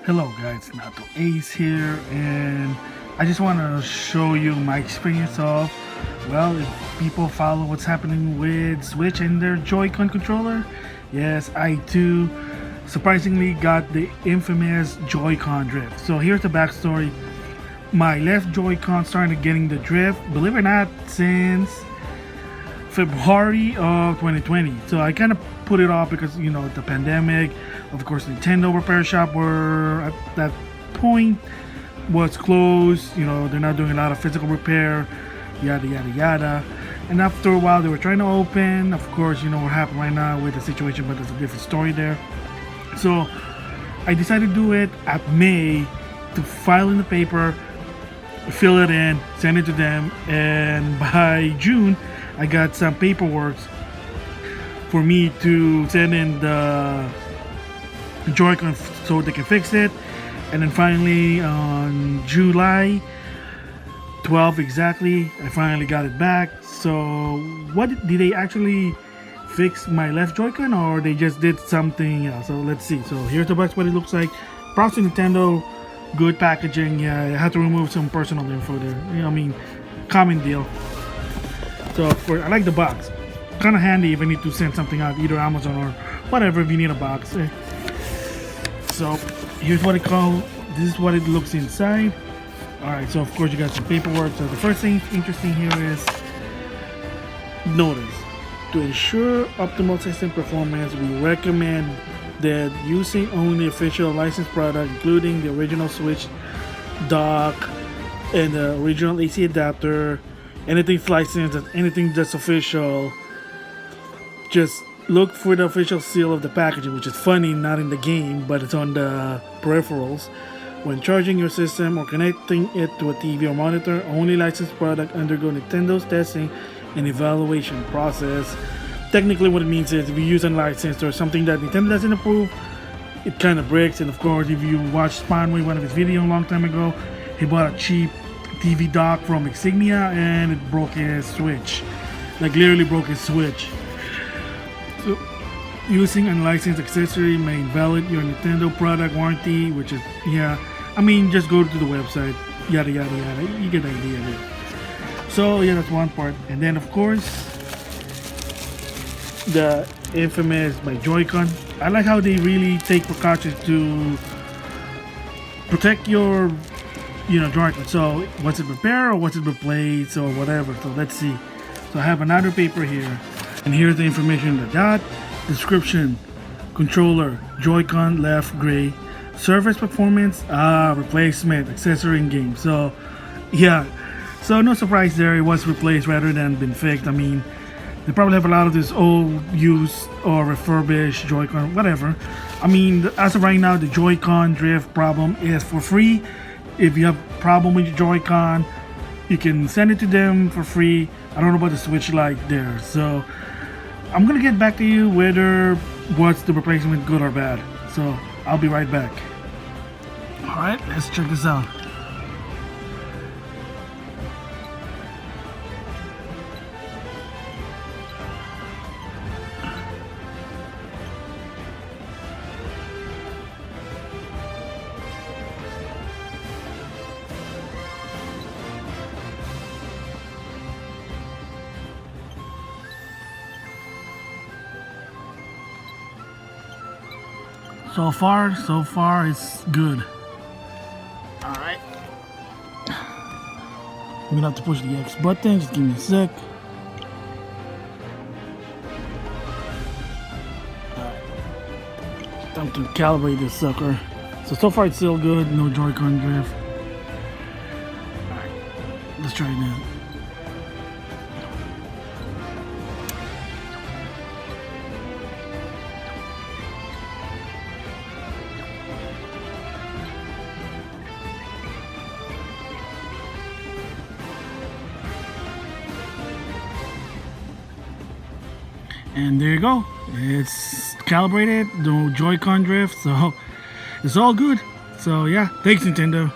Hello guys, Nyko Ace here, and I just want to show you my experience of, well, if people follow what's happening with Switch and their Joy-Con controller. Yes, I too surprisingly got the infamous Joy-Con drift. So here's the backstory. My left Joy-Con started getting the drift, believe it or not, since February of 2020. So I kind of put it off because, you know, the pandemic. Of course, Nintendo repair shop were at that point was closed. You know, they're not doing a lot of physical repair, yada yada yada. And after a while, they were trying to open. Of course, you know what happened right now with the situation, but there's a different story there. So I decided to do it at May to file in the paper, fill it in, send it to them, and by June I got some paperwork for me to send in the Joy-Con so they can fix it. And then finally on July 12 exactly, I finally got it back. So what did they actually fix my left Joy-Con, or they just did something else? So let's see. So here's the box, what it looks like. Props to Nintendo, good packaging. Yeah, I had to remove some personal info there. You know, I mean, common deal. So I like the box. Kind of handy if I need to send something out, either Amazon or whatever, if you need a box. So here's what it called. This is what it looks inside. Alright, so of course you got some paperwork. So the first thing interesting here is notice. To ensure optimal system performance, we recommend that using only official licensed product, including the original Switch dock and the original AC adapter. Anything licensed, anything that's official, just look for the official seal of the packaging, which is funny, not in the game, but it's on the peripherals. When charging your system or connecting it to a TV or monitor, only licensed product undergo Nintendo's testing and evaluation process. Technically what it means is if you use unlicensed or something that Nintendo doesn't approve, it kind of breaks. And of course, if you watched Spanway, one of his videos a long time ago, he bought a cheap TV dock from Insignia and it broke his Switch. Like literally broke his Switch. So, using unlicensed accessory may invalid your Nintendo product warranty, which is, yeah, I mean, just go to the website, yada yada yada, you get the idea of it. So yeah, that's one part. And then of course, the infamous my Joy-Con. I like how they really take precautions to protect your, you know, Joy-Con. So was it repair or was it replaced or whatever? So let's see. So I have another paper here. And here's the information I got. Description: controller, Joy-Con left gray. Surface performance, replacement, accessory in game. So yeah, so no surprise there, it was replaced rather than been fixed. I mean, they probably have a lot of this old, used, or refurbished Joy-Con, whatever. I mean, as of right now, the Joy-Con drift problem is for free. If you have a problem with your Joy-Con, you can send it to them for free. I don't know about the Switch Lite there. So I'm gonna get back to you whether what's the replacement, good or bad. So I'll be right back. Alright, let's check this out. So far it's good. Alright. I'm gonna have to push the X button, just give me a sec. Alright. Time to calibrate this sucker. So far it's still good, no Joy-Con drift. Alright, let's try it now. And there you go, it's calibrated, no Joy-Con drift, so it's all good. So yeah, thanks Nintendo.